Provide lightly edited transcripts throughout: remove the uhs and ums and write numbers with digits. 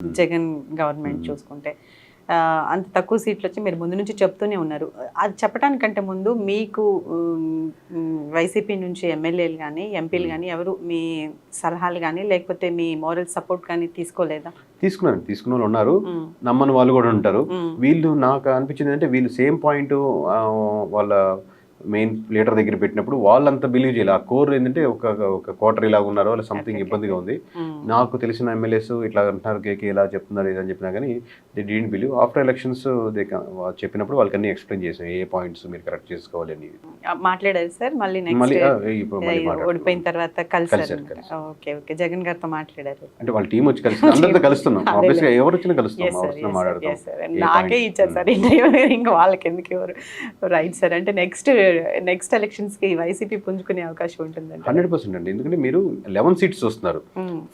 Jagan government చూసుకుంటే అంత తక్కువ సీట్లు వచ్చి మీరు ముందు నుంచి చెప్తూనే ఉన్నారు. అది చెప్పడానికంటే ముందు మీకు వైసీపీ నుంచి ఎమ్మెల్యేలు కానీ ఎంపీలు కానీ ఎవరు మీ సలహాలు కానీ లేకపోతే మీ మోరల్ సపోర్ట్ కానీ తీసుకోలేదా? తీసుకున్న వాళ్ళు ఉన్నారు, నమ్మని వాళ్ళు కూడా ఉంటారు. వీళ్ళు నాకు అనిపించింది అంటే వీళ్ళు సేమ్ పాయింట్ వాళ్ళ మెయిన్ లీడర్ దగ్గర పెట్టినప్పుడు వాళ్ళంతా బిలీవ్ చేయాలి. ఆ కోర్ ఏంటంటే ఒక క్వార్టర్ ఇలాగ ఉన్నారో అలా సంథింగ్ ఇబ్బందిగా ఉంది. నాకు తెలిసిన ఎమ్మెల్యేస్ ఇట్లా అంటున్నారు, కేకే ఇలా చెప్తున్నారు ఇదని చెప్పినా కానీ they didn't believe. After elections చెప్పినప్పుడు వాళ్ళకి అన్ని ఎక్స్ప్లెయిన్ చేసాం, ఏ పాయింట్స్ మీరు కరెక్ట్ చేసుకోవాలి అని మాట్లాడారు సార్. మళ్ళీ ఓడిపోయిన తర్వాత కలిసారు. ఓకే ఓకే, జగన్ గారితో మాట్లాడారు అంటే వాళ్ళ టీం వచ్చి కలిసి అందరితో కలుస్తున్నాం. ఆబ్వియస్గా ఎవరు వచ్చినా కలుస్తున్నాం, మాట్లాడతాం. నాకే ఇచ్చారు సార్ ఇంటర్వ్యూ, ఇంకా వాళ్ళకి ఎందుకు ఎవరు రైట్ సార్. అంటే నెక్స్ట్ ఎలక్షన్స్ కి వైసీపీ పుంజుకునే అవకాశం ఉంటుంది 100% అండి. ఎందుకంటే మీరు 11 సీట్స్ వస్తున్నారు,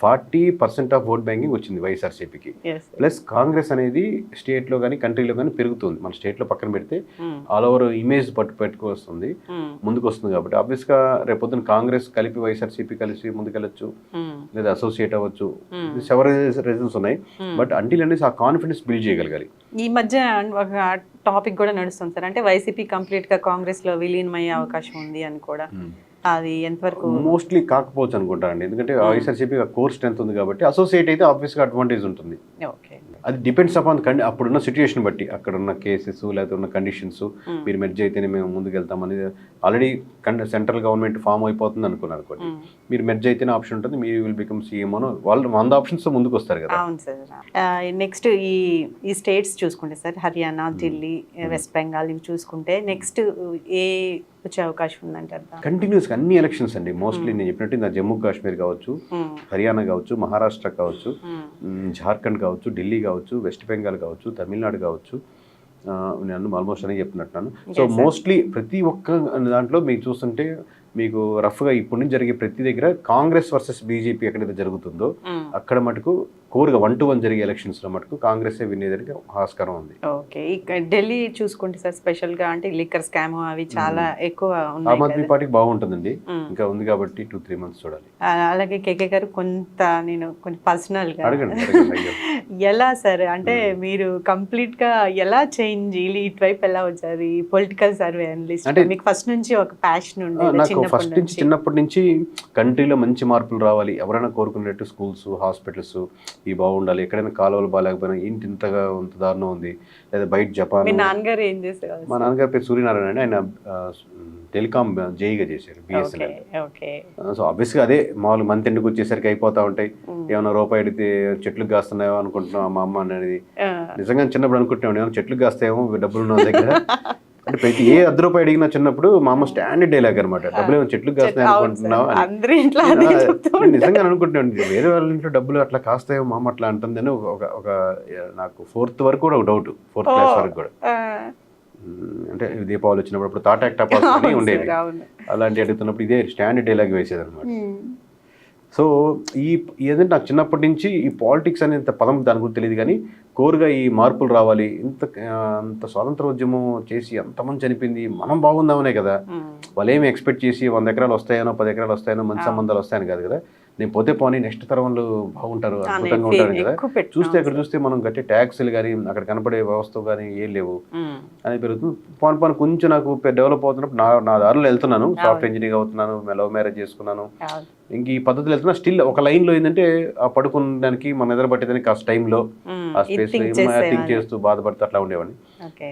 40% ఆఫ్ ఓట్ బ్యాంకింగ్ వచ్చింది వైఎస్ఆర్సీపీకి. ప్లస్ కాంగ్రెస్ అనేది స్టేట్ లో కానీ కంట్రీలో కానీ పెరుగుతుంది. మన స్టేట్ లో పక్కన పెడితే ఆల్ ఓవర్ ఇమేజ్ పెట్టుకొస్తుంది, ముందుకు వస్తుంది. కాబట్టి ఆబ్వియస్ గా రేపొద్దున కాంగ్రెస్ కలిపి వైఎస్ఆర్సీపీ కలిసి ముందుకెళ్ళచ్చు, లేదా అసోసియేట్ అవ్వచ్చు. సెవెరల్ రీజన్స్ ఉన్నాయి. బట్ అంటిల్ అనేసి ఆ కాన్ఫిడెన్స్ బిల్డ్ చేయగలగాలి. ఈ మధ్య ఒక టాపిక్ కూడా నడుస్తుంది సార్, అంటే వైసీపీ కంప్లీట్ గా కాంగ్రెస్ లో విలీనమయ్యే అవకాశం ఉంది అని కూడా. అది ఎంతవరకు? మోస్ట్లీ కాకపోవచ్చు అనుకుంటారండి. ఎందుకంటే వైఎస్ఆర్సీపీ కోర్ స్ట్రెంత్ ఉంది కాబట్టి అసోసియేట్ అయితే ఆబ్వియస్గా అడ్వాంటేజ్ ఉంటుంది. అది డిపెండ్స్ అపాన్ అప్పుడున్న సిచ్యుయేషన్ బట్టి, అక్కడ ఉన్న కేసెస్ లేకపోతే ఉన్న కండిషన్స్. మీరు మెర్జ్ అయితేనే మేము ముందుకు వెళ్తామని ఆల్రెడీ సెంట్రల్ గవర్నమెంట్ ఫామ్ అయిపోతుంది అనుకున్నారు అనుకోండి, మీరు మెర్జ్ అయితేనే ఆప్షన్ ఉంటుంది, మీరు విల్ బికమ్ సీఎం అని వాళ్ళు 100 ఆప్షన్స్ ముందుకు వస్తారు కదా. అవును సార్. నెక్స్ట్ ఈ స్టేట్స్ చూసుకుంటే సార్, హర్యానా, ఢిల్లీ, వెస్ట్ బెంగాల్ ఇవి చూసుకుంటే నెక్స్ట్ ఏ వచ్చే అవకాశం ఉందంటారు? కంటిన్యూస్ అన్ని ఎలక్షన్స్ అండి. మోస్ట్లీ నేను చెప్పినట్టు నా జమ్మూ కాశ్మీర్ కావచ్చు, హర్యానా కావచ్చు, మహారాష్ట్ర కావచ్చు, జార్ఖండ్ కావచ్చు, ఢిల్లీ కావచ్చు, వెస్ట్ బెంగాల్ కావచ్చు, తమిళనాడు కావచ్చు, నేను ఆల్మోస్ట్ అని చెప్తున్నట్టున్నాను. సో మోస్ట్లీ ప్రతి ఒక్క దాంట్లో మీరు చూస్తుంటే మీకు రఫ్గా ఇప్పటి నుంచి జరిగే ప్రతి దగ్గర కాంగ్రెస్ వర్సెస్ బీజేపీ ఎక్కడైతే జరుగుతుందో అక్కడ మటుకు కోరుగా 1-1 జరిగే ఎలక్షన్స్ లో మటుకు కాంగ్రెస్ వినేదానికి ఆస్కారం ఉంది. ఓకే, ఢిల్లీ చూసుకుంటే సార్ స్పెషల్ గా అంటే లిక్కర్ స్కామ్ అవి చాలా ఎక్కువ ఉన్నాయి. ఆమ్ ఆద్మీ పార్టీకి బాగుంటుందండి, ఇంకా ఉంది కాబట్టి 2-3 మంత్స్ చూడాలి. అలాగే కేకే గారు నేను కొంచెం పర్సనల్ గా అడగండి. ఎలా సార్, అంటే మీరు కంప్లీట్ గా ఎలా చేంజ్ ఇటువైపు ఎలా వచ్చారు? పొలిటికల్ సర్వే అనలిస్ట్ అంటే మీకు ఫస్ట్ నుంచి ఒక ప్యాషన్ ఉండేది? నాకు ఫస్ట్ నుంచి చిన్నప్పటి నుంచి కంట్రీలో మంచి మార్పులు రావాలి, ఎవరైనా కోరుకునేట్టు స్కూల్స్, హాస్పిటల్స్ ఇవి బాగుండాలి, ఎక్కడైనా కాలువలు బాగాలేకపోయినా ఇంత దారుణం ఉంది, లేదా బయట జపాన్. మీ నాన్నగారు ఏం చేశారు? మా నాన్నగారి పేరు సూర్యనారాయణ అండి. ఆయన టెలికామ్ జేఈగా చేశారు, బిఎస్ఎన్ఎల్. సో ఆబ్వియస్గా అదే మామూలు మంత్ ఎండుకు వచ్చేసరికి అయిపోతా ఉంటాయి. ఏమైనా రూపాయి అడిగితే చెట్లు కాస్తున్నాయో అనుకుంటున్నాం మా అమ్మ అనేది. నిజంగా చిన్నప్పుడు అనుకుంటున్నాం ఏమైనా చెట్లు కాస్తాయేమో డబ్బులు ఉన్న దగ్గర. అంటే ప్రతి ఏ ₹10 అడిగినా చిన్నప్పుడు మా అమ్మ స్టాండర్డ్ డైలాగ్ అనమాట, డబ్బులు ఏమైనా చెట్లు కాస్తాయి అనుకుంటున్నావు అని. నిజంగా అనుకుంటున్నాను వేరే వాళ్ళ ఇంట్లో డబ్బులు అట్లా కాస్తాయో మా అమ్మ అట్లా అంటుంది అని ఒక నాకు 4th వరకు కూడా ఒక డౌట్, 4th క్లాస్ వరకు కూడా. అంటే దీపావళి వచ్చినప్పుడు తాటాక్ టపాస్ అని ఉండేది, అలాంటి అడుగుతున్నప్పుడు ఇదే స్టాండర్డ్ డైలాగ్ వేసేది అనమాట. సో ఏదంటే నాకు చిన్నప్పటి నుంచి ఈ పాలిటిక్స్ అనే పదం దాని గురించి తెలియదు, కానీ కోరుగా ఈ మార్పులు రావాలి, అంత స్వాతంత్రోద్యమం చేసి అంతమంది చనిపోయింది, మనం బాగుందామనే కదా. వాళ్ళు ఏమి ఎక్స్పెక్ట్ చేసి 100 ఎకరాలు వస్తాయనో 10 ఎకరాలు వస్తాయనో మంచి సంబంధాలు వస్తాయని కాదు కదా. నేను పోతే పోనీ నెక్స్ట్ తరంలో బాగుంటారు, అద్భుతంగా ఉంటారు కదా. చూస్తే అక్కడ చూస్తే మనం గట్టి ట్యాక్స్లు కానీ అక్కడ కనపడే వ్యవస్థ కానీ ఏం లేవు అని పెరుగుతుంది. పోను కొంచెం నాకు డెవలప్ అవుతున్నప్పుడు నా దారిలో వెళ్తున్నాను, సాఫ్ట్వేర్ ఇంజనీర్ అవుతున్నాను, లవ్ మ్యారేజ్ చేసుకున్నాను, ఇంక ఈ పద్ధతులు వెళ్తున్నా. స్టిల్ ఒక లైన్లో ఏంటంటే ఆ పడుకునడానికి మన ఎదురు పట్టేదానికి ఆ టైంలో ఆ స్పేస్లో థింక్ చేస్తూ బాధపడుతూ అట్లా ఉండేవాడిని.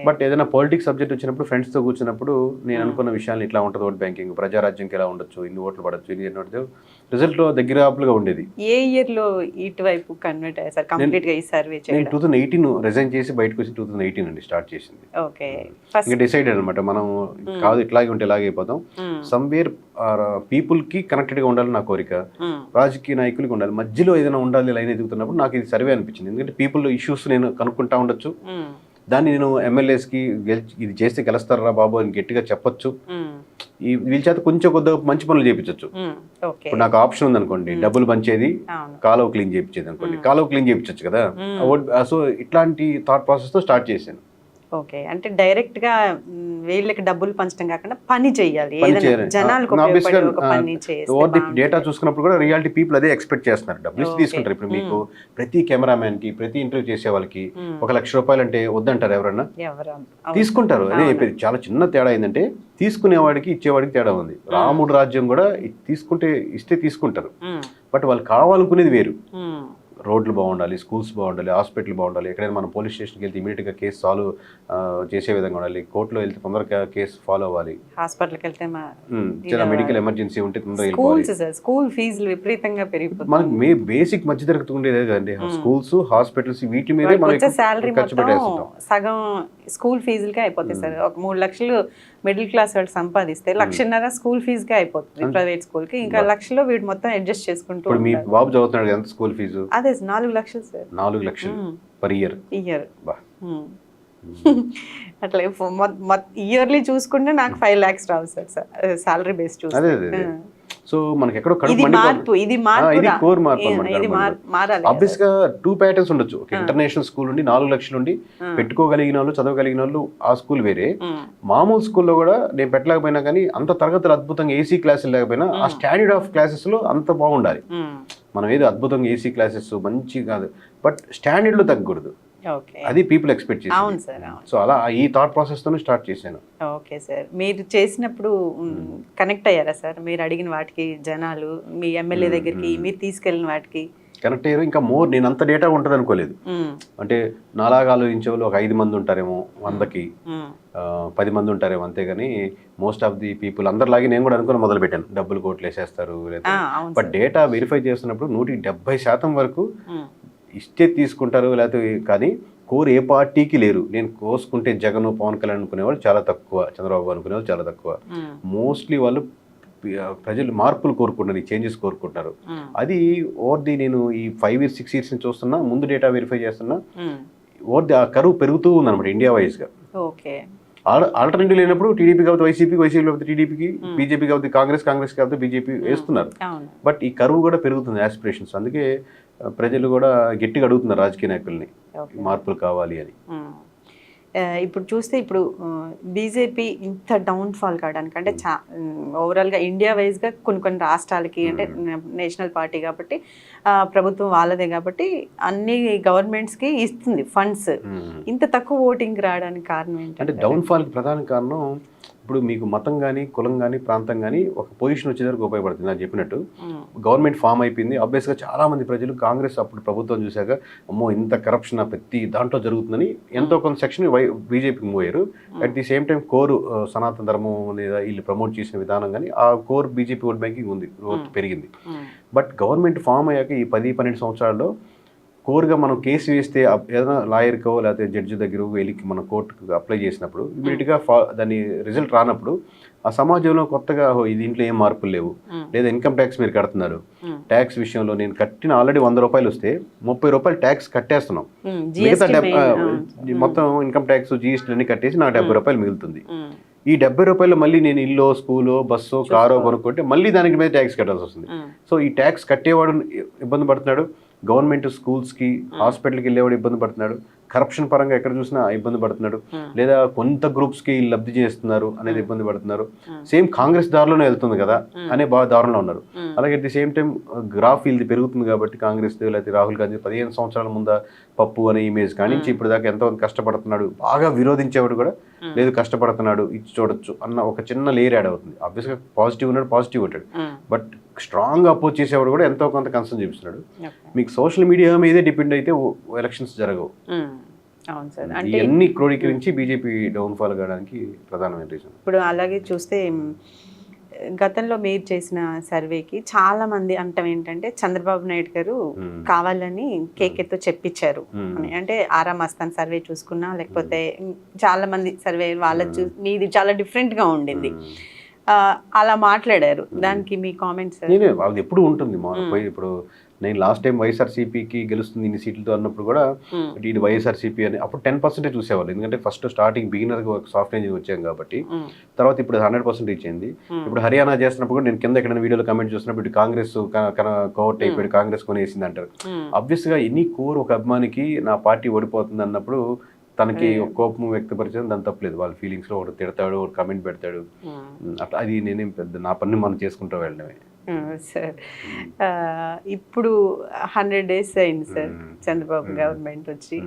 బట్ ఏదైనా పొలిటిక్స్ సబ్జెక్ట్ వచ్చినప్పుడు ఫ్రెండ్స్తో కూర్చున్నప్పుడు నేను అనుకున్న విషయాలు ఇట్లా ఉంటుంది, ఓట్ బ్యాంకింగ్, ప్రజారాజ్యంకి ఎలా ఉండొచ్చు, ఇన్ని ఓట్లు పడచ్చు, ఇది ఎన్నో రిజల్ట్లో దగ్గరగా ఉండేది. ఏ ఇయర్ లో ఇటువైపు కన్వర్ట్ అయ్యారు సార్ కంప్లీట్ గా ఈ సర్వే చేయడం? నేను 2018 రిజైన్ చేసి బయటకు వచ్చి 2018 అండి స్టార్ట్ చేసింది. ఓకే, ఇంకా డిసైడెడ్ అనమాట మనం కాదు ఇట్లాగే ఉంటే ఇలాగే అయిపోతాం. సమ్వేర్ పీపుల్ కి కనెక్టెడ్ గా ఉండాలి నా కోరిక, రాజకీయ నాయకులకి ఉండాలి, మధ్యలో ఏదైనా ఉండాలి లైన్ ఎదుగుతున్నప్పుడు నాకు ఇది సర్వే అనిపించింది. ఎందుకంటే పీపుల్ ఇష్యూస్ నేను కనుక్కుంటా ఉండొచ్చు, దాన్ని నేను ఎమ్మెల్యేస్కి ఇది చేస్తే గెలుస్తారా బాబు అని గట్టిగా చెప్పొచ్చు, వీళ్ళ చేత కొంచెం కొద్దిగా మంచి పనులు చేయించవచ్చు. ఇప్పుడు నాకు ఆప్షన్ ఉంది అనుకోండి, డబ్బులు పంచేది, కాలువ క్లీన్ చేయించేది అనుకోండి, కాలువ క్లీన్ చేయించవచ్చు కదా. సో ఇట్లాంటి థాట్ ప్రాసెస్ తో స్టార్ట్ చేశాను. ఓకే, అంటే డైరెక్ట్ గా వీళ్ళకి డబ్బులు పంచడం కాకుండా పని చేయాలి, ఏదైనా జనాలకు ఉపయోగపడే ఒక పని చేస్తే డేటా చూసుకున్నప్పుడు కూడా రియాలిటీ పీపుల్ అదే ఎక్స్పెక్ట్ చేస్తున్నారు, డబ్బులు ఇచ్చి తీసుకుంటారు. ఇప్పుడు మీకు ప్రతి కెమెరామ్యాన్ కి, ప్రతి ఇంటర్వ్యూ చేసే వాళ్ళకి ₹1,00,000 అంటే వద్దంటారు ఎవరన్నా? తీసుకుంటారు. అదే చాలా చిన్న తేడా ఏంటంటే తీసుకునేవాడికి ఇచ్చేవాడికి తేడా ఉంది. రాముడు రాజ్యం కూడా ఇస్తే తీసుకుంటారు, బట్ వాళ్ళు కావాలనుకునేది వేరు. రోడ్లు బాగుండాలి, స్కూల్స్ బాగుండాలి, హాస్పిటల్ బాగుండాలి, ఎక్కడైనా మనం పోలీస్ స్టేషన్కి వెళ్తే ఇమీడియట్గా కేసు సాల్వ్ చేసే విధంగా ఉండాలి, కోర్టులో వెళ్తే తొందరగా కేసు ఫాలో అవ్వాలి, హాస్పిటల్కి వెళ్తే చాలా మెడికల్ ఎమర్జెన్సీ ఉంటే తొందరగా వెళ్ళిపోవాలి. స్కూల్ ఫీజులు విపరీతంగా పెరిగిపోతుంది. మనకి బేసిక్ మధ్య తరగతి ఉండేదే కదండి, స్కూల్స్, హాస్పిటల్స్, వీటి మీదే మనం శాలరీ సగం స్కూల్ ఫీజులకే అయిపోతాయి సార్. ఒక 3 లక్షలు మిడిల్ క్లాస్ వాళ్ళు సంపాదిస్తే 1,50,000 స్కూల్ ఫీజుకే అయిపోతుంది ప్రైవేట్ స్కూల్ కి. ఇంకా 1,00,000 వీడు మొత్తం అడ్జస్ట్ చేసుకుంటూ. ఇప్పుడు మీ బాబు చదువుతున్నాడు ఎంత స్కూల్ ఫీజు? అదే 4 లక్షలు సార్. 4 లక్షలు పర్ ఇయర్. అట్లా ఇయర్లీ చూసుకుంటే నాకు 5 lakhs రావు సార్ సాలరీ బేస్ చూస్తే. సో మనకి ఎక్కడో ఇది కోర్ మార్పు అన్నమాట. ఆబ్వియస్ గా 2 ప్యాటర్న్స్ ఉండొచ్చు. ఒక ఇంటర్నేషనల్ స్కూల్ ఉండి 4 లక్షలు ఉండి పెట్టుకోగలిగిన వాళ్ళు, చదవగలిగిన వాళ్ళు, ఆ స్కూల్ వేరే. మామూలు స్కూల్లో కూడా నేను పెట్టలేకపోయినా కానీ అంత తరగతులు అద్భుతంగా ఏసీ క్లాసులు లేకపోయినా ఆ స్టాండర్డ్ ఆఫ్ క్లాసెస్ లో అంత బాగుండాలి. మనం ఏదో అద్భుతంగా ఏసీ క్లాసెస్ మంచి కాదు, బట్ స్టాండర్డ్ లో తగ్గకూడదు. అది పీపుల్ ఎక్స్పెక్ట్ చేశారు. సో అలా ఈ థాట్ ప్రాసెస్ తోనే స్టార్ట్ చేశాను. ఓకే సార్, మీరు చేసినప్పుడు కనెక్ట్ అయ్యారా సార్? మీరు అడిగిన వాటికి జనాలు, మీ ఎమ్మెల్యే దగ్గరికి మీరు తీసుకెళ్ళిన వాటికి కనెక్ట్ అయ్యారు. ఇంకా మోర్ నేను అంత డేటా ఉంటుంది అనుకోలేదు. అంటే నాలాగా ఆలోచించే వాళ్ళు ఒక 5 మంది ఉంటారేమో, 100కి 10 మంది ఉంటారేమో, అంతేగాని మోస్ట్ ఆఫ్ ది పీపుల్ అందరిలాగే నేను కూడా అనుకుని మొదలు పెట్టాను, డబ్బులు కోట్లు వేసేస్తారు. బట్ డేటా వెరిఫై చేస్తున్నప్పుడు 170% వరకు ఇస్తే తీసుకుంటారు, లేకపోతే కానీ కోర్ ఏ పార్టీకి లేరు. నేను కోసుకుంటే జగన్, పవన్ కళ్యాణ్ అనుకునేవాళ్ళు చాలా తక్కువ, చంద్రబాబు అనుకునేవాళ్ళు చాలా తక్కువ. మోస్ట్లీ వాళ్ళు ప్రజలు మార్పులు కోరుకుంటారు, ఈ చేంజెస్ కోరుకుంటారు. అది ఓవర్ది నేను ఈ 5 years 6 years నుంచి చూస్తున్నా, ముందు డేటా వెరిఫై చేస్తున్నా, ఓవర్ది ఆ కరువు పెరుగుతూ ఉందన్నమాట ఇండియా వైజ్గా. ఆల్టర్నేటివ్ లేనప్పుడు టీడీపీ కాబట్టి వైసీపీ, వైసీపీ కాబట్టి టీడీపీకి, బీజేపీ కాబట్టి కాంగ్రెస్, కాంగ్రెస్ కాబట్టి బీజేపీ వేస్తున్నారు. బట్ ఈ కరువు కూడా పెరుగుతుంది, ఆస్పిరేషన్స్. అందుకే ప్రజలు కూడా గట్టిగా అడుగుతున్నారు రాజకీయ నాయకుల్ని, మార్పులు కావాలి అని. ఇప్పుడు చూస్తే ఇప్పుడు బీజేపీ ఇంత డౌన్ఫాల్ కావడానికి అంటే ఓవరాల్గా ఇండియా వైజ్గా కొన్ని రాష్ట్రాలకి, అంటే నేషనల్ పార్టీ కాబట్టి ప్రభుత్వం వాళ్ళదే కాబట్టి అన్ని గవర్నమెంట్స్కి ఇస్తుంది ఫండ్స్. ఇంత తక్కువ ఓటింగ్ రావడానికి కారణం ఏంటంటే, అంటే డౌన్ఫాల్కి ప్రధాన కారణం ఇప్పుడు మీకు మతం కానీ, కులం కానీ, ప్రాంతం కానీ ఒక పొజిషన్ వచ్చేసరికి ఉపయోగపడుతుంది. నాకు చెప్పినట్టు గవర్నమెంట్ ఫామ్ అయిపోయింది. ఆబ్వియస్గా చాలా మంది ప్రజలు కాంగ్రెస్ అప్పుడు ప్రభుత్వం చూశాక అమ్మో ఇంత కరప్షన్ ప్రతి దాంట్లో జరుగుతుందని ఎంతో కొంత సెక్షన్ బీజేపీకి మూవ్ అయ్యారు. At the same time core సనాతన ధర్మం లేదా వీళ్ళు ప్రమోట్ చేసిన విధానం కానీ ఆ కోర్ బీజేపీ ఓట్ బ్యాంకింగ్ ఉంది, గ్రోత్ పెరిగింది. బట్ గవర్నమెంట్ ఫామ్ అయ్యాక ఈ 10-12 సంవత్సరాల్లో కోర్గా మనం కేసు వేస్తే ఏదైనా లాయర్కో లేకపోతే జడ్జి దగ్గర వెళ్ళి మనం కోర్టుకు అప్లై చేసినప్పుడు ఇమీడియట్గా దాని రిజల్ట్ రానప్పుడు ఆ సమాజంలో కొత్తగా దీంట్లో ఏం మార్పులు లేవు, లేదా ఇన్కమ్ ట్యాక్స్ మీరు కడుతున్నారు, ట్యాక్స్ విషయంలో నేను కట్టిన ఆల్రెడీ ₹100 వస్తే ₹30 ట్యాక్స్ కట్టేస్తున్నాం, మిగతా మొత్తం ఇన్కమ్ ట్యాక్స్, జీఎస్టీ అన్ని కట్టేసి నాకు ₹70 మిగులుతుంది. ఈ ₹70 మళ్ళీ నేను ఇల్లు, స్కూలో, బస్సో, కారో కొనుక్కుంటే మళ్ళీ దానికి మీద ట్యాక్స్ కట్టాల్సి వస్తుంది. సో ఈ ట్యాక్స్ కట్టేవాడు ఇబ్బంది పడుతున్నాడు, గవర్నమెంట్ స్కూల్స్కి, హాస్పిటల్కి వెళ్ళేవాడు ఇబ్బంది పడుతున్నాడు, కరప్షన్ పరంగా ఎక్కడ చూసినా ఇబ్బంది పడుతున్నాడు, లేదా కొంత గ్రూప్స్కి లబ్ధి చేస్తున్నారు అనేది ఇబ్బంది పడుతున్నారు. సేమ్ కాంగ్రెస్ దారిలోనే వెళ్తుంది కదా అనే బాగా దారుణంలో ఉన్నారు. అలాగే at the same time graph ఇది పెరుగుతుంది కాబట్టి కాంగ్రెస్ లేకపోతే రాహుల్ గాంధీ 15 సంవత్సరాల ముందు పప్పు అనే ఇమేజ్ కానించి ఇప్పుడు దాకా ఎంతమంది కష్టపడుతున్నాడు, బాగా విరోధించేవాడు కూడా లేదు కష్టపడుతున్నాడు ఇచ్చి చూడొచ్చు అన్న ఒక చిన్న లేయర్ యాడ్ అవుతుంది. ఆబ్వియస్గా పాజిటివ్ ఉన్నాడు, పాజిటివ్ ఉంటాడు, బట్ స్ట్రాంగ్ అపోజ్ చేసేవాడు కూడా ఎంతో కొంత కన్సర్న్ చూపిస్తున్నాడు. మీకు సోషల్ మీడియా మీదే డిపెండ్ అయితే ఎలక్షన్స్ జరగవు. ఇవన్నీ క్రోడీకరించి బీజేపీ డౌన్ఫాల్ కావడానికి ప్రధానమైన రీజన్. ఇప్పుడు అలాగే చూస్తే గతంలో మీరు చేసిన సర్వేకి చాలా మంది అంటాం ఏంటంటే చంద్రబాబు నాయుడు గారు కావాలని కేకేతో చెప్పించారు అని. అంటే ఆరా మస్తాన్ సర్వే చూసుకున్నా లేకపోతే చాలా మంది సర్వే వాళ్ళ మీది చాలా డిఫరెంట్ గా ఉండింది, అలా మాట్లాడారు. దానికి మీ కామెంట్స్? అది ఎప్పుడు ఉంటుంది. ఇప్పుడు నేను లాస్ట్ టైం వైఎస్ఆర్సీపీకి గెలుస్తుంది ఇన్ని సీట్లతో అన్నప్పుడు కూడా ఇది వైఎస్ఆర్సీపీ అని అప్పుడు 10% చూసేవాళ్ళు, ఎందుకంటే ఫస్ట్ స్టార్టింగ్ బిగినర్గా ఒక సాఫ్ట్ ఇంజనీర్ వచ్చాం కాబట్టి. తర్వాత ఇప్పుడు 100% ఇచ్చింది. ఇప్పుడు హర్యానా చేస్తున్నప్పుడు కూడా నేను కింద ఎక్కడైనా వీడియోలో కమెంట్ చూసినప్పుడు ఇటు కాంగ్రెస్ కోవర్ట్ అయిపోయి కాంగ్రెస్ కొనేసింది అంటారు. ఆబ్వియస్గా ఎన్ని కోర్ ఒక అభిమానికి నా పార్టీ ఓడిపోతుంది అన్నప్పుడు తనకి ఒక కోపం వ్యక్తపరిచడం దాని తప్పలేదు. వాళ్ళ ఫీలింగ్స్లో ఒకటి తిడతాడు, ఒక కమెంట్ పెడతాడు, అట్లా అది నేనేం పెద్ద నా పని మనం చేసుకుంటూ వెళ్ళడమే. సార్ ఇప్పుడు 100 days అయింది సార్ చంద్రబాబు గవర్నమెంట్ వచ్చి.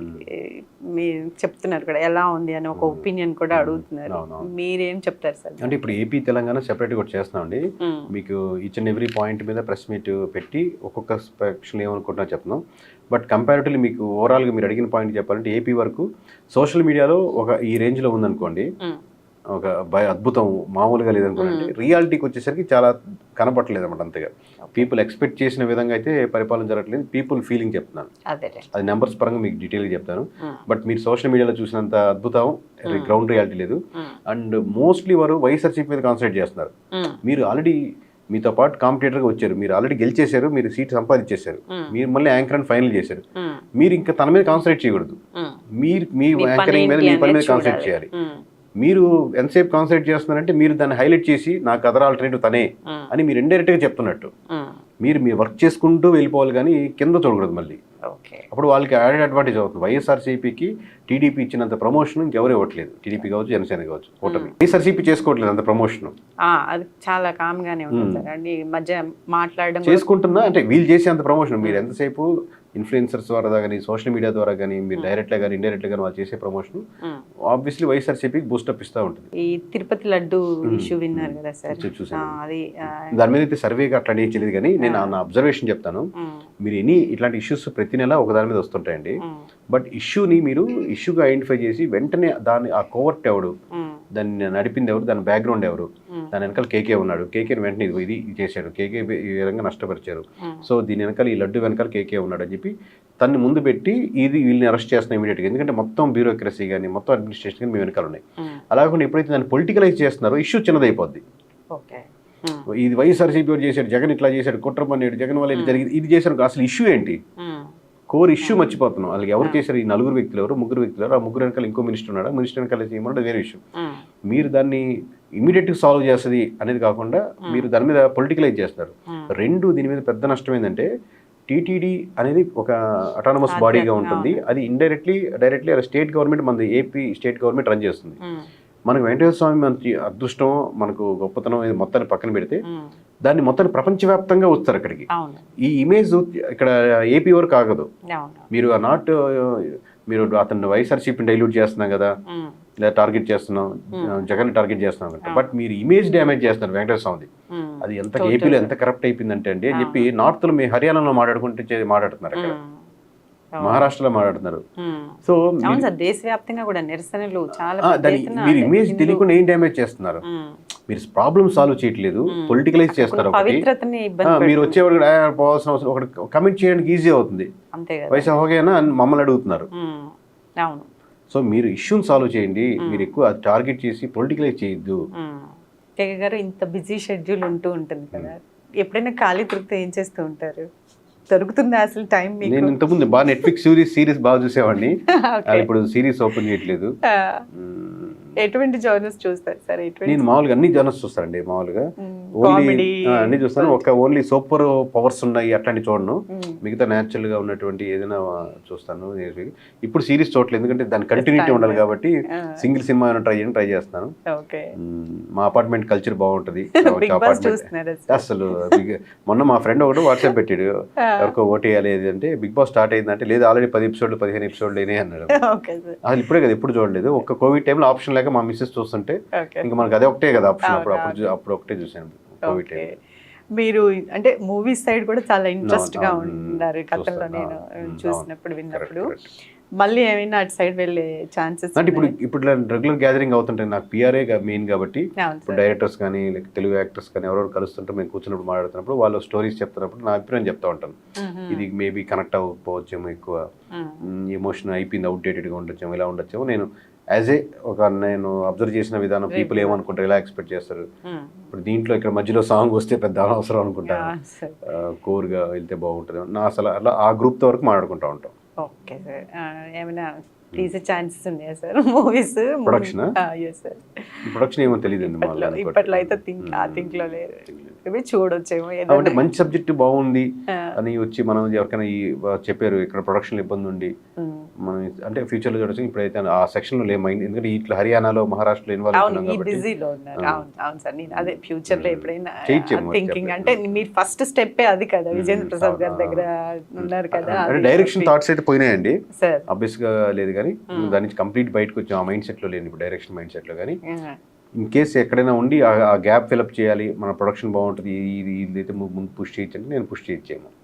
మీరు చెప్తున్నారు కూడా ఎలా ఉంది అని ఒక ఒపీనియన్ కూడా అడుగుతున్నారు. మీరేం చెప్తారు సార్? అంటే ఇప్పుడు ఏపీ తెలంగాణ సెపరేట్గా కూడా చేస్తున్నామండి. మీకు ఈచ్ అండ్ ఎవ్రీ పాయింట్ మీద ప్రెస్ మీట్ పెట్టి ఒక్కొక్క సెక్షన్ ఏమనుకుంటున్నా చెప్తున్నాం. బట్ కంపారిటివ్లీ మీకు ఓవరాల్గా మీరు అడిగిన పాయింట్ చెప్పాలంటే ఏపీ వరకు సోషల్ మీడియాలో ఒక ఈ రేంజ్లో ఉందనుకోండి, ఒక అద్భుతం మామూలుగా లేదనుకోండి. రియాలిటీకి వచ్చేసరికి చాలా కనపట్టలేదు అన్నమాట. అంతగా పీపుల్ ఎక్స్పెక్ట్ చేసిన విధంగా అయితే పరిపాలన జరగట్లేదు. పీపుల్ ఫీలింగ్ చెప్తున్నాను, అది నెంబర్స్ పరంగా మీకు డీటెయిల్గా చెప్తాను. బట్ మీరు సోషల్ మీడియాలో చూసినంత అద్భుతం గ్రౌండ్ రియాలిటీ లేదు. అండ్ మోస్ట్లీ వారు వైఎస్ఆర్సీపీ మీద కాన్సన్ట్రేట్ చేస్తున్నారు. మీరు ఆల్రెడీ మీతో పాటు కాంపిటేటర్గా వచ్చారు, మీరు ఆల్రెడీ గెలిచేశారు, మీరు సీట్ సంపాదించేశారు, మీరు మళ్ళీ యాంకర్ అండ్ ఫైనల్ చేశారు. మీరు ఇంకా తన మీద కాన్సన్ట్రేట్ చేయకూడదు. మీరు మీ యాంకరింగ్ మీద మీ పని మీద కాన్సన్ట్రేట్ చేయాలి. మీరు ఎంతసేపు కాన్సన్ట్రేట్ చేస్తున్నారంటే మీరు దాన్ని హైలైట్ చేసి నాకు అదర్ ఆల్టర్నేటివ్ తనే అని మీరు ఇండైరెక్ట్గా చెప్తున్నట్టు. మీరు వర్క్ చేసుకుంటూ వెళ్ళిపోవాలి కానీ కింద చూడకూడదు మళ్ళీ. అప్పుడు వాళ్ళకి యాడెడ్ అడ్వాంటేజ్ అవుతుంది. వైఎస్ఆర్సీపీకి టీడీపీ ఇచ్చినంత ప్రమోషన్ ఇంకెవరు ఇవ్వట్లేదు. టీడీపీ కావచ్చు, జనసేన కావచ్చు, కూటమి. వైఎస్ఆర్సీపీ చేసుకోవట్లేదు అంత ప్రమోషన్. అది చాలా కామ్గానే ఉంటుంది సార్. అండి మధ్య మాట్లాడడం చేసుకుంటున్నా అంటే వీళ్ళు చేసే అంత ప్రమోషన్ మీరు ఎంతసేపు ఇన్ఫ్లుయెన్సర్స్ ద్వారా కానీ సోషల్ మీడియా ద్వారా కానీ మీరు డైరెక్ట్గా కానీ ఇండైరెక్ట్గా కానీ వాళ్ళు చేసే ప్రమోషన్ ఆబ్వియస్లీ వైఎస్ఆర్సీపీకి బూస్టప్ ఇస్తూ ఉంటుంది. ఈ తిరుపతి లడ్డు ఇష్యూ విన్నారు కదా సార్, అది దాని మీద అయితే సర్వేగా అట్లా అనేది తెలియదు కానీ నేను నా అబ్జర్వేషన్ చెప్తాను. మీరు ఇట్లాంటి ఇష్యూస్ ప్రతి నెల ఒక దాని మీద వస్తుంటాయండి. బట్ ఇష్యూని మీరు ఇష్యూగా ఐడెంటిఫై చేసి వెంటనే దాన్ని ఆ కోవర్ట్ ఎవడు, దాన్ని నడిపింది ఎవరు, దాని బ్యాక్గ్రౌండ్ ఎవరు, దాని వెనకాల కేకే ఉన్నాడు, కేకేని వెంటనే ఇది చేశాడు, కేకే ఈ విధంగా నష్టపరిచారు, సో దీని వెనకాల ఈ లడ్డు వెనకాల కేకే ఉన్నాడు అని చెప్పి తన్ని ముందు పెట్టి ఇది వీళ్ళని అరెస్ట్ చేస్తున్నాం ఇమీడియట్గా. ఎందుకంటే మొత్తం బ్యూరోక్రసీ కానీ మొత్తం అడ్మినిస్ట్రేషన్ కానీ మీ వెనకాల ఉన్నాయి. అలా కాకుండా ఎప్పుడైతే దాన్ని పొలిటికలైజ్ చేస్తున్నారో ఇష్యూ చిన్నదైపోద్ది. ఇది వైఎస్ఆర్సీపీ చేశాడు, జగన్ ఇట్లా చేశాడు, కుట్ర పన్నాడు, జగన్ వల్ల ఇది జరిగింది, ఇది చేశాడు, అసలు ఇష్యూ ఏంటి, కోర్ ఇష్యూ మర్చిపోతున్నాం. వాళ్ళకి ఎవరు చేశారు, ఈ 4 వ్యక్తులు ఎవరు, 3 వ్యక్తులు ఎవరు, ఆ 3 వెనకాల ఇంకో మినిస్టర్ ఉన్నాడు, మినిస్టర్ వెనకాల చేయమన్నాడు, వేరే ఇష్యూ. మీరు దాన్ని ఇమీడియట్గా సాల్వ్ చేస్తుంది అనేది కాకుండా మీరు దాని మీద పొలిటికలైజ్ చేస్తున్నారు. దీని మీద పెద్ద నష్టం ఏంటంటే టీటీడీ అనేది ఒక అటానమస్ బాడీగా ఉంటుంది. అది డైరెక్ట్లీ స్టేట్ గవర్నమెంట్, మన ఏపీ స్టేట్ గవర్నమెంట్ రన్ చేస్తుంది. మనకు వెంకటేశ్వర స్వామి మంచి అదృష్టం, మనకు గొప్పతనం మొత్తాన్ని పక్కన పెడితే దాన్ని మొత్తాన్ని ప్రపంచవ్యాప్తంగా వస్తారు అక్కడికి. ఈ ఇమేజ్ ఇక్కడ ఏపీ వరకు ఆగదు. మీరు మీరు అతను వైఎస్ఆర్సీపీని డైల్యూట్ చేస్తున్నాం కదా, లేదా టార్గెట్ చేస్తున్నాం, జగన్ టార్గెట్ చేస్తున్నాం కదా, బట్ మీరు ఇమేజ్ డ్యామేజ్ చేస్తున్నారు వెంకటేశ్వర స్వామిది. అది ఎంత ఏపీలో ఎంత కరప్ట్ అయిపోయిందంటే అండి అని చెప్పి నార్త్లో మీ హర్యానాలో మాట్లాడుతున్నారు, అక్కడ మహారాష్ట్రలో మాట్లాడుతున్నారు. సో దేశవ్యాప్తంగా కూడా నిరసనలు చాలా, మీరు ఇమేజ్ తెలియకుండా ఏం డ్యామేజ్ చేస్తున్నారు, మీరు ప్రాబ్లమ్ సాల్వ్ చేయట్లేదు, పొలిటికలైజ్ చేస్తారు. మీరు వచ్చేవాడు పోవాల్సిన అవసరం, ఒకటి కమిట్ చేయడానికి ఈజీ అవుతుంది, వయసు హోగేనా అని మమ్మల్ని అడుగుతున్నారు. సో మీరు ఇష్యూని సాల్వ్ చేయండి, మీరు ఎక్కువ టార్గెట్ చేసి పొలిటికలైజ్ చేయొద్దు. గారు ఇంత బిజీ షెడ్యూల్ ఉంటూ ఉంటుంది కదా, ఎప్పుడైనా ఖాళీ దొరికితే ఏం చేస్తూ ఉంటారు? దొరుకుతుందా అసలు టైం? నేను ఇంతకుముందు బాగా నెట్ఫ్లిక్స్ సిరీస్ బాగా చూసేవాడిని, ఇప్పుడు సిరీస్ ఓపెన్ చేయట్లేదు. ఎటువంటి జోనర్స్ చూస్తారు సార్? నేను మామూలుగా అన్ని జోనర్స్ చూస్తానండి. మామూలుగా ఓన్లీ అన్ని చూస్తాను. ఓన్లీ సూపర్ పవర్స్ ఉన్నాయి అట్లాంటి చూడను, మిగతా న్యాచురల్ గా ఉన్నటువంటి ఏదైనా చూస్తాను. ఇప్పుడు సిరీస్ చూడలేదు, ఎందుకంటే దాని కంటిన్యూటీ ఉండాలి కాబట్టి సింగిల్ సినిమా ట్రై చేస్తాను. మా అపార్ట్మెంట్ కల్చర్ బాగుంటది. అసలు మొన్న మా ఫ్రెండ్ ఒకటి వాట్సాప్ పెట్టాడు, ఎవరికో ఓటేయాలి అంటే బిగ్ బాస్ స్టార్ట్ అయిందంటే, లేదు ఆల్రెడీ 10 ఎపిసోడ్లు 15 ఎపిసోడ్లు అయినాయి అన్నాడు. అసలు ఇప్పుడే కదా, ఎప్పుడు చూడలేదు. ఒక్క కోవిడ్ టైంలో ఆప్షన్ లేక మా మిస్సెస్ చూస్తుంటే ఇంకా మనకు అదే ఒకటే కదా ఆప్షన్, అప్పుడు ఒకటే చూసాను కోవిడ్ టైం. మీరు అంటే మూవీస్ సైడ్ కూడా చాలా ఇంట్రెస్ట్ గా ఉన్నారు గతంలో, నేను చూసినప్పుడు విన్నప్పుడు. మళ్ళీ ఏమైనా అటు సైడ్ వెళ్ళే ఛాన్సెస్ అంటే ఇప్పుడు రెగ్యులర్ గ్యాదరింగ్ అవుతుంటాయి. నాకు పిఆర్ఏ మెయిన్ కాబట్టి ఇప్పుడు డైరెక్టర్స్ కానీ తెలుగు యాక్టర్స్ కానీ ఎవరెవరు కలుస్తుంటే మేము కూర్చున్నప్పుడు మాట్లాడుతున్నప్పుడు వాళ్ళు స్టోరీస్ చెప్తున్నప్పుడు నా అభిప్రాయం చెప్తా ఉంటాను. ఇది మేబీ కనెక్ట్ అవ్వకపోవచ్చేమో, ఎక్కువ ఎమోషన్ అయిపోయింది, అవుట్డేటెడ్గా ఉండొచ్చేమో, ఇలా ఉండొచ్చేమో. నేను నేను అబ్జర్వ్ చేసిన విధానం, పీపుల్ ఏమనుకుంటారు, ఎలా ఎక్స్పెక్ట్ చేస్తారు. ఇప్పుడు దీంట్లో ఇక్కడ మధ్యలో సాంగ్ వస్తే పెద్ద అనవసరం అనుకుంటాను, కోర్గా వెళ్తే బాగుంటుంది నా అసలు అలా ఆ గ్రూప్ తో వరకు మాట్లాడుకుంటా ఉంటాం. ఓకే సార్, ఏమైనా తీసే ఛాన్సెస్ ఉన్నాయా సార్ మూవీస్? ప్రొడక్షన్ ఏమో తెలియదండి, ఇప్పట్లో అయితే థింక్ లో లేదు. లాంటివి చూడొచ్చేమో అంటే ఏదైనా. మంచి సబ్జెక్ట్ బాగుంది ఆ, అని వచ్చి మనం ఎవరికైనా చెప్పారు ఇక్కడ ప్రొడక్షన్ ఇబ్బంది ఉండి ఉమ్. మనం అంటే ఫ్యూచర్లో చూడొచ్చు. ఇప్పుడైతే ఆ సెక్షన్లో లేము, ఎందుకంటే ఇట్లా హరియానాలో మహారాష్ట్రలో ఇన్వాల్వ్ అవును, అవుతున్నాం ఈ కాబట్టి బిజీలో ఉన్నారు. ఆ. అవును అవును సార్, నేను అదే ఫ్యూచర్ లో ఎప్పుడైనా చేయొచ్చేమో థింకింగ్ చెప్పండి. అంటే మీరు ఫస్ట్ స్టెప్ అది కదా, విజేంద్ర ప్రసాద్ గారి దగ్గర ఉన్నారు కదా. అంటే డైరెక్షన్ థాట్స్ అయితే పోయినాయండి, సార్ ఆబ్వియస్ గా లేదు, కానీ దాని నుంచి కంప్లీట్ బయటకు వచ్చాం. ఆ మైండ్ సెట్ లో లేని ఇప్పుడు డైరెక్షన్ మైండ్ సెట్ లో. కానీ ఇన్ కేస్ ఎక్కడైనా ఉండి ఆ గ్యాప్ ఫిల్అప్ చేయాలి, మన ప్రొడక్షన్ బాగుంటుంది, ఇది అయితే ముందు పుష్ చేయొచ్చంటే నేను పుష్ చేయొచ్చేమో.